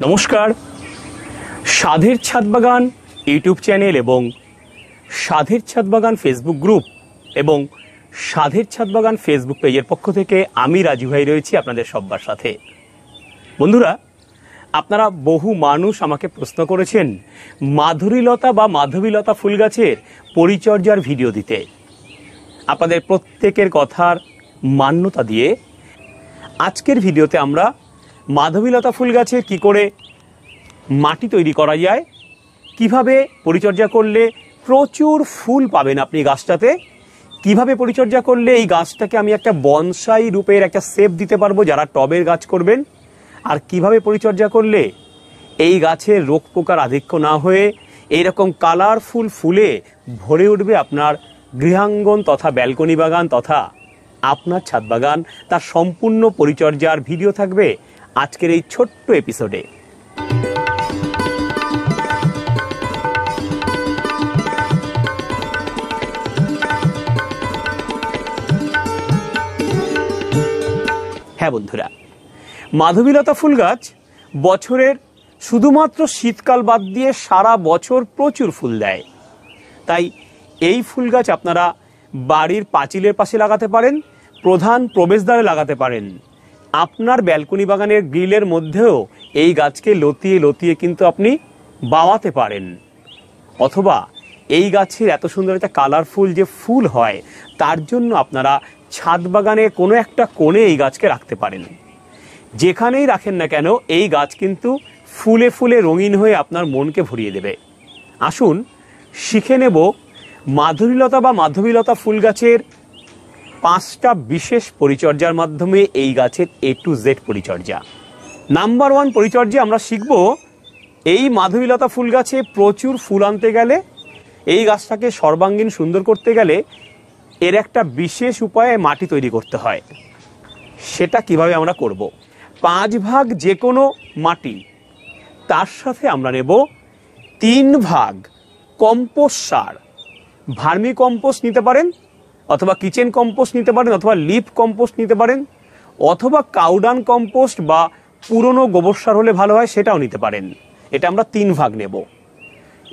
নমস্কার, সাধের ছাদ বাগান ইউটিউব চ্যানেল এবং সাধের ছাদ বাগান ফেসবুক গ্রুপ এবং সাধের ছাদ বাগান ফেসবুক পেজের পক্ষ থেকে আমি রাজু ভাই রয়েছি আপনাদের সবার সাথে। বন্ধুরা, আপনারা বহু মানুষ আমাকে প্রশ্ন করেছেন মাধুরীলতা বা মাধবীলতা ফুল গাছের পরিচর্যার ভিডিও দিতে। আপনাদের প্রত্যেকের কথার মান্যতা দিয়ে আজকের ভিডিওতে আমরা মাধবীলতা ফুল গাছের কী করে মাটি তৈরি করা যায়, কিভাবে পরিচর্যা করলে প্রচুর ফুল পাবেন আপনি গাছটাতে, কিভাবে পরিচর্যা করলে এই গাছটাকে আমি একটা বনসাই রূপের একটা শেপ দিতে পারবো যারা টবের গাছ করবেন, আর কিভাবে পরিচর্যা করলে এই গাছের রোগ পোকার আধিক্য না হয়ে এইরকম কালারফুল ফুলে ভরে উঠবে আপনার গৃহাঙ্গন তথা ব্যালকনি বাগান তথা আপনার ছাদ বাগান। তার সম্পূর্ণ পরিচর্যার ভিডিও থাকবে আজকের এই ছোট্ট এপিসোডে। হ্যাঁ বন্ধুরা, মাধবীলতা ফুল গাছ বছরের শুধুমাত্র শীতকাল বাদ দিয়ে সারা বছর প্রচুর ফুল দেয়। তাই এই ফুল গাছ আপনারা বাড়ির পাঁচিলের পাশে লাগাতে পারেন, প্রধান প্রবেশদ্বারে লাগাতে পারেন, আপনার ব্যালকনি বাগানের গ্রিলের মধ্যেও এই গাছকে লতিয়ে লতিয়ে কিন্তু আপনি বাওয়াতে পারেন, অথবা এই গাছের এত সুন্দর একটা কালারফুল যে ফুল হয় তার জন্য আপনারা ছাদ বাগানে কোনো একটা কোণে এই গাছকে রাখতে পারেন। যেখানেই রাখেন না কেন এই গাছ কিন্তু ফুলে ফুলে রঙিন হয়ে আপনার মনকে ভরিয়ে দেবে। আসুন শিখে নেব মাধুরীলতা বা মাধবীলতা ফুল গাছের 5টা বিশেষ পরিচর্যার মাধ্যমে এই গাছের A to Z পরিচর্যা। নাম্বার 1 পরিচর্যা আমরা শিখব, এই মাধবীলতা ফুল গাছে প্রচুর ফুল আনতে গেলে, এই গাছটাকে সর্বাঙ্গীন সুন্দর করতে গেলে এর একটা বিশেষ উপায়ে মাটি তৈরি করতে হয়। সেটা কিভাবে আমরা করব? 5 ভাগ যে কোনো মাটি, তার সাথে আমরা নেব 3 ভাগ কম্পোস্ট সার। ভার্মি কম্পোস্ট নিতে পারেন, অথবা কিচেন কম্পোস্ট নিতে পারেন, অথবা লিফ কম্পোস্ট নিতে পারেন, অথবা কাউডান কম্পোস্ট বা পুরনো গোবর সার হলে ভালো হয় সেটাও নিতে পারেন। এটা আমরা 3 ভাগ নেব।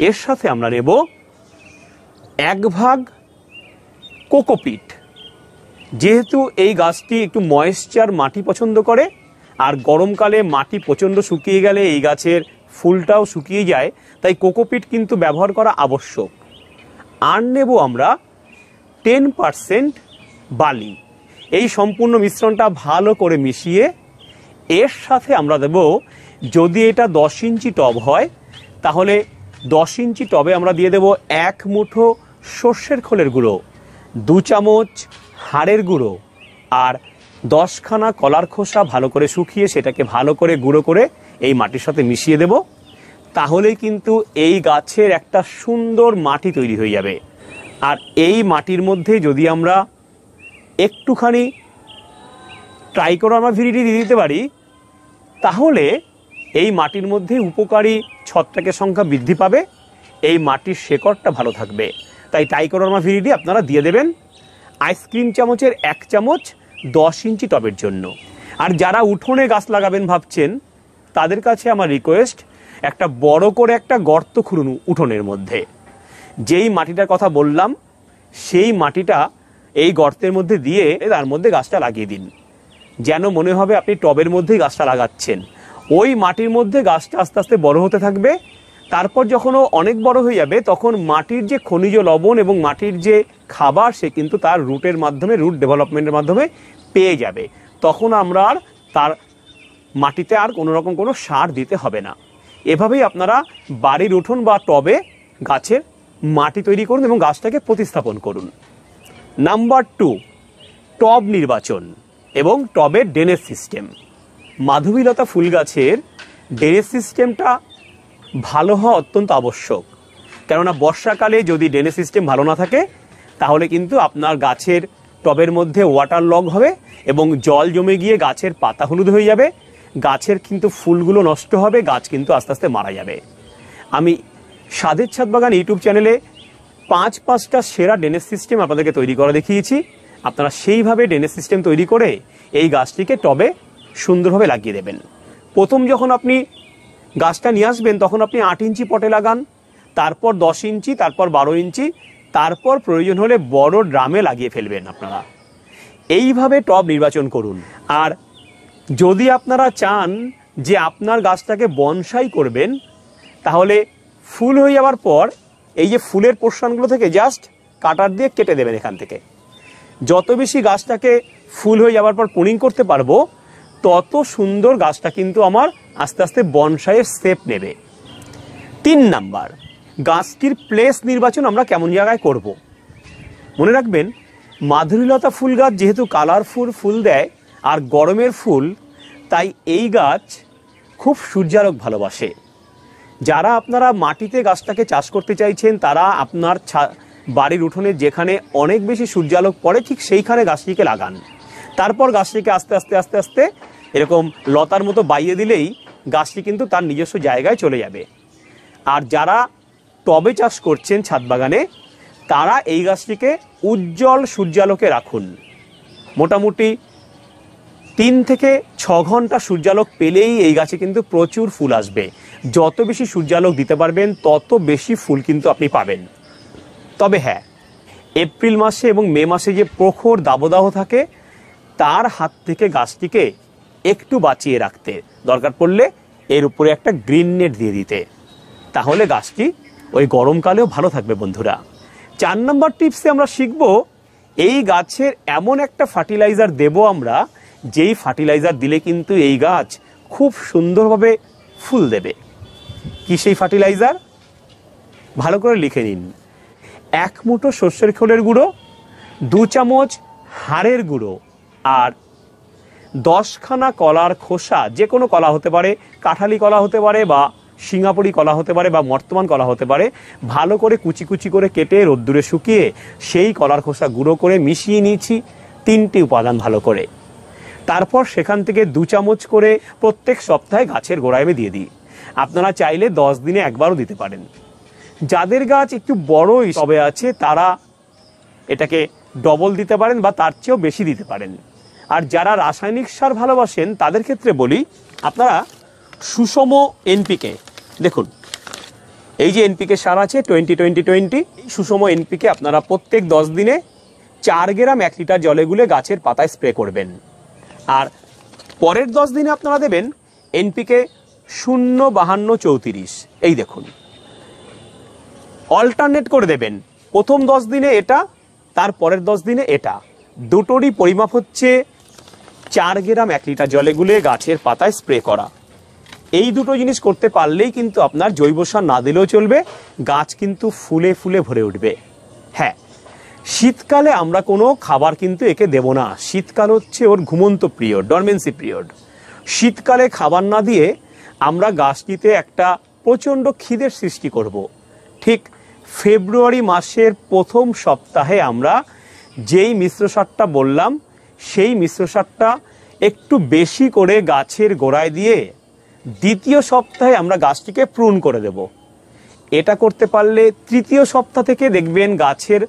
এর সাথে আমরা নেব 1 ভাগ কোকোপিট। যেহেতু এই গাছটি একটু ময়েশ্চার মাটি পছন্দ করে, আর গরমকালে মাটি প্রচণ্ড শুকিয়ে গেলে এই গাছের ফুলটাও শুকিয়ে যায়, তাই কোকোপিট কিন্তু ব্যবহার করা আবশ্যক। আর নেব আমরা 10% বালি। এই সম্পূর্ণ মিশ্রণটা ভালো করে মিশিয়ে এর সাথে আমরা দেব, যদি এটা 10 ইঞ্চি টব হয় তাহলে 10 ইঞ্চি টবে আমরা দিয়ে দেব 1 মুঠো সর্ষের খোলের গুঁড়ো, 2 চামচ হাড়ের গুঁড়ো, আর 10খানা কলার খোসা ভালো করে শুকিয়ে সেটাকে ভালো করে গুঁড়ো করে এই মাটির সাথে মিশিয়ে দেব। তাহলেই কিন্তু এই গাছের একটা সুন্দর মাটি তৈরি হয়ে যাবে। আর এই মাটির মধ্যে যদি আমরা একটুখানি ট্রাইকোডার্মা ভিরিডি দিয়ে দিতে পারি, তাহলে এই মাটির মধ্যে উপকারী ছত্রাকের সংখ্যা বৃদ্ধি পাবে, এই মাটির শেকড়টা ভালো থাকবে। তাই ট্রাইকোডার্মা ভিরিডি আপনারা দিয়ে দেবেন আইসক্রিম চামচের 1 চামচ 10 ইঞ্চি টবের জন্য। আর যারা উঠোনে গাছ লাগাবেন ভাবছেন তাদের কাছে আমার রিকোয়েস্ট, একটা বড় করে একটা গর্ত খুঁড়ুন উঠোনের মধ্যে। যেই মাটিটার কথা বললাম সেই মাটিটা এই গর্তের মধ্যে দিয়ে তার মধ্যে গাছটা লাগিয়ে দিন, যেন মনে হবে আপনি টবের মধ্যেই গাছটা লাগাচ্ছেন। ওই মাটির মধ্যে গাছটা আস্তে আস্তে বড় হতে থাকবে। তারপর যখন ও অনেক বড় হয়ে যাবে তখন মাটির যে খনিজ লবণ এবং মাটির যে খাবার সে কিন্তু তার রুটের মাধ্যমে, রুট ডেভেলপমেন্টের মাধ্যমে পেয়ে যাবে। তখন আমরা আর তার মাটিতে আর কোনো রকম কোনো সার দিতে হবে না। এভাবেই আপনারা বাড়ির উঠোন বা টবে গাছের মাটি তৈরি করুন এবং গাছটাকে প্রতিস্থাপন করুন। নাম্বার 2, টব নির্বাচন এবং টবের ড্রেনেজ সিস্টেম। মাধবীলতা ফুল গাছের ড্রেনেজ সিস্টেমটা ভালো হওয়া অত্যন্ত আবশ্যক, কেননা বর্ষাকালে যদি ড্রেনেজ সিস্টেম ভালো না থাকে তাহলে কিন্তু আপনার গাছের টবের মধ্যে ওয়াটার লগ হবে এবং জল জমে গিয়ে গাছের পাতা হলুদ হয়ে যাবে, গাছের কিন্তু ফুলগুলো নষ্ট হবে, গাছ কিন্তু আস্তে আস্তে মারা যাবে। আমি সাধের ছাদ বাগান ইউটিউব চ্যানেলে 5টা সেরা ড্রেনেজ সিস্টেম আপনাদেরকে তৈরি করা দেখিয়েছি। আপনারা সেইভাবে ড্রেনেজ সিস্টেম তৈরি করে এই গাছটিকে টবে সুন্দরভাবে লাগিয়ে দেবেন। প্রথম যখন আপনি গাছটা নিয়ে আসবেন তখন আপনি 8 ইঞ্চি পটে লাগান, তারপর 10 ইঞ্চি, তারপর 12 ইঞ্চি, তারপর প্রয়োজন হলে বড় ড্রামে লাগিয়ে ফেলবেন আপনারা। এইভাবে টব নির্বাচন করুন। আর যদি আপনারা চান যে আপনার গাছটাকে বনসাই করবেন, তাহলে ফুল হয়ে যাওয়ার পর এই যে ফুলের পোর্শনগুলো থেকে জাস্ট কাটার দিয়ে কেটে দেবেন এখান থেকে। যত বেশি গাছটাকে ফুল হয়ে যাওয়ার পর প্রুনিং করতে পারবো, তত সুন্দর গাছটা কিন্তু আমার আস্তে আস্তে বনসাইয়ের শেপ নেবে। 3 নাম্বার, গাছটির প্লেস নির্বাচন আমরা কেমন জায়গায় করব। মনে রাখবেন, মাধুরীলতা ফুল গাছ যেহেতু কালারফুল ফুল দেয় আর গরমের ফুল, তাই এই গাছ খুব সূর্যালোক ভালোবাসে। যারা আপনারা মাটিতে গাছটাকে চাষ করতে চাইছেন, তারা আপনার বাড়ির উঠোনে যেখানে অনেক বেশি সূর্যালোক পড়ে ঠিক সেইখানে গাছটিকে লাগান। তারপর গাছটিকে আস্তে আস্তে আস্তে আস্তে এরকম লতার মতো বাইয়ে দিলেই গাছটি কিন্তু তার নিজস্ব জায়গায় চলে যাবে। আর যারা টবে চাষ করছেন ছাদ বাগানে, তারা এই গাছটিকে উজ্জ্বল সূর্যালোকে রাখুন। মোটামুটি 3 থেকে 6 ঘন্টা সূর্যালোক পেলেই এই গাছে কিন্তু প্রচুর ফুল আসবে। যত বেশি সূর্যালোক দিতে পারবেন, তত বেশি ফুল কিন্তু আপনি পাবেন। তবে হ্যাঁ, এপ্রিল মাসে এবং মে মাসে যে প্রখর দাবদাহ থাকে, তার হাত থেকে গাছটিকে একটু বাঁচিয়ে রাখতে, দরকার পড়লে এর উপরে একটা গ্রিন নেট দিয়ে দিতে, তাহলে গাছটি ওই গরমকালেও ভালো থাকবে বন্ধুরা। 4 নম্বর টিপসে আমরা শিখব, এই গাছের এমন একটা ফার্টিলাইজার দেব আমরা, যেই ফার্টিলাইজার দিলে কিন্তু এই গাছ খুব সুন্দরভাবে ফুল দেবে। কি সেই ফার্টিলাইজার? ভালো করে লিখে নিন। 1 মুঠো সর্ষের খোলের গুঁড়ো, 2 চামচ হাড়ের গুঁড়ো, আর 10খানা কলার খোসা, যে কোনো কলা হতে পারে, কাঁঠালি কলা হতে পারে, বা সিঙ্গাপুরি কলা হতে পারে, বা বর্তমান কলা হতে পারে, ভালো করে কুচি কুচি করে কেটে রোদ্দুরে শুকিয়ে সেই কলার খোসা গুঁড়ো করে মিশিয়ে নিয়েছি 3টি উপাদান ভালো করে। তারপর সেখান থেকে 2 চামচ করে প্রত্যেক সপ্তাহে গাছের গোড়ায় আমি দিয়ে দিই। আপনারা চাইলে 10 দিনে একবারও দিতে পারেন। যাদের গাছ একটু বড়ই টবে আছে, তারা এটাকে ডবল দিতে পারেন বা তার চেয়েও বেশি দিতে পারেন। আর যারা রাসায়নিক সার ভালোবাসেন, তাদের ক্ষেত্রে বলি, আপনারা সুষম এনপিকে, দেখুন এই যে এনপিকে সার আছে 20-20-20, এই সুষম এনপিকে আপনারা প্রত্যেক 10 দিনে 4 গ্রাম 1 লিটার জলে গুলে গাছের পাতায় স্প্রে করবেন। আর পরের 10 দিনে আপনারা দেবেন এনপিকে 0-52-34। এই দেখুন, অল্টারনেট করে দেবেন। প্রথম 10 দিনে এটা, তার পরের 10 দিনে এটা। দুটোরই পরিমাপ হচ্ছে 4 গ্রাম 1 লিটার জলে গুলে গাছের পাতায় স্প্রে করা। এই দুটো জিনিস করতে পারলেই কিন্তু আপনার জৈব সার না দিলেও চলবে, গাছ কিন্তু ফুলে ফুলে ভরে উঠবে। হ্যাঁ, শীতকালে আমরা কোনো খাবার কিন্তু একে দেব না। শীতকাল হচ্ছে ওর ঘুমন্ত পিরিয়ড, ডরমেন্সি পিরিয়ড। শীতকালে খাবার না দিয়ে আমরা গাছটিতে একটা প্রচণ্ড খিদের সৃষ্টি করব। ঠিক ফেব্রুয়ারি মাসের প্রথম সপ্তাহে আমরা যেই মিশ্র সারটা বললাম, সেই মিশ্র সারটা একটু বেশি করে গাছের গোড়ায় দিয়ে দ্বিতীয় সপ্তাহে আমরা গাছটিকে প্রুন করে দেব। এটা করতে পারলে তৃতীয় সপ্তাহ থেকে দেখবেন গাছের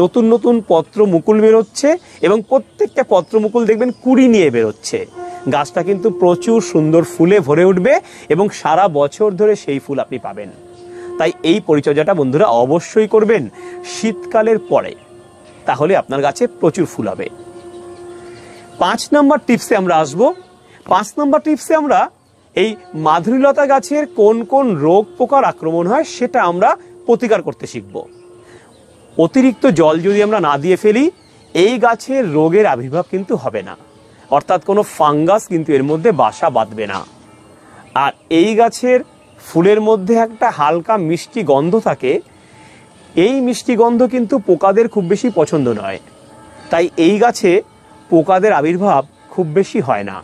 নতুন নতুন পত্র মুকুল বেরোচ্ছে, এবং প্রত্যেকটা পত্র মুকুল দেখবেন কুড়ি নিয়ে বেরোচ্ছে। গাছটা কিন্তু প্রচুর সুন্দর ফুলে ভরে উঠবে এবং সারা বছর ধরে সেই ফুল আপনি পাবেন। তাই এই পরিচর্যাটা বন্ধুরা অবশ্যই করবেন শীতকালের পরে, তাহলে আপনার গাছে প্রচুর ফুল হবে। 5 নম্বর টিপসে আমরা আসবো। 5 নম্বর টিপসে আমরা এই মাধুরীলতা গাছের কোন কোন রোগ পোকার আক্রমণ হয় সেটা আমরা প্রতিকার করতে শিখব। অতিরিক্ত জল যদি আমরা না দিয়ে ফেলি, এই গাছের রোগের আবির্ভাব কিন্তু হবে না, অর্থাৎ কোনো ফাঙ্গাস কিন্তু এর মধ্যে বাসা বাঁধবে না। আর এই গাছের ফুলের মধ্যে একটা হালকা মিষ্টি গন্ধ থাকে, এই মিষ্টি গন্ধ কিন্তু পোকাদের খুব বেশি পছন্দ নয়, তাই এই গাছে পোকাদের আবির্ভাব খুব বেশি হয় না।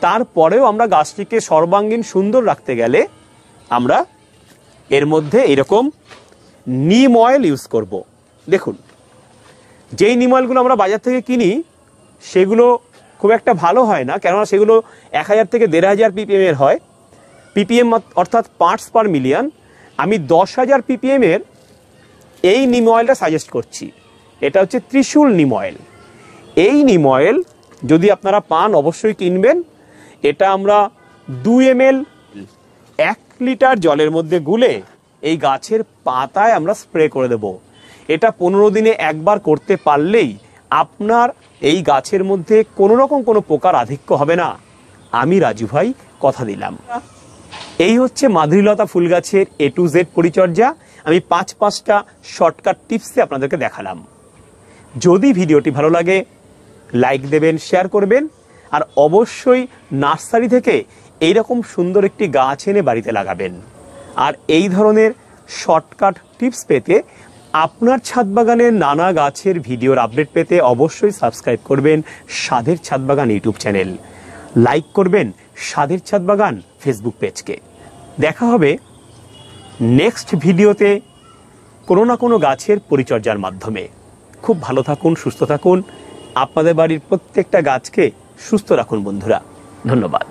তারপরেও আমরা গাছটিকে সর্বাঙ্গীন সুন্দর রাখতে গেলে আমরা এর মধ্যে এরকম নিম অয়েল ইউজ করব। দেখুন, যেই নিম অয়েলগুলো আমরা বাজার থেকে কিনি সেগুলো খুব একটা ভালো হয় না, কেননা সেগুলো 1000 থেকে 1500 ppm এর হয়, ppm অর্থাৎ পার্টস পার মিলিয়ন। আমি 10,000 ppm এর এই নিম অয়েলটা সাজেস্ট করছি। এটা হচ্ছে ত্রিশূল নিম অয়েল। এই নিম অয়েল যদি আপনারা পান অবশ্যই কিনবেন। এটা আমরা 2 ml 1 লিটার জলের মধ্যে গুলে এই গাছের পাতায় আমরা স্প্রে করে দেব। এটা 15 দিনে একবার করতে পারলেই আপনার এই গাছের মধ্যে কোনো রকম কোনো পোকার আধিক্য হবে না, আমি রাজু ভাই কথা দিলাম। এই হচ্ছে মাধবীলতা ফুল গাছের A to Z পরিচর্যা। আমি 5টা শর্টকাট টিপসে আপনাদেরকে দেখালাম। যদি ভিডিওটি ভালো লাগে লাইক দেবেন, শেয়ার করবেন, আর অবশ্যই নার্সারি থেকে এইরকম সুন্দর একটি গাছ এনে বাড়িতে লাগাবেন। আর এই ধরনের শর্টকাট টিপস পেতে আপনার ছাদ বাগানের নানা গাছের ভিডিওর আপডেট পেতে অবশ্যই সাবস্ক্রাইব করবেন স্বাদের ছাদ বাগান ইউটিউব চ্যানেল, লাইক করবেন স্বাদের ছাদ বাগান ফেসবুক পেজকে। দেখা হবে নেক্সট ভিডিওতে কোনো না কোনো গাছের পরিচর্যার মাধ্যমে। খুব ভালো থাকুন, সুস্থ থাকুন, আপনাদের বাড়ির প্রত্যেকটা গাছকে সুস্থ রাখুন বন্ধুরা। ধন্যবাদ।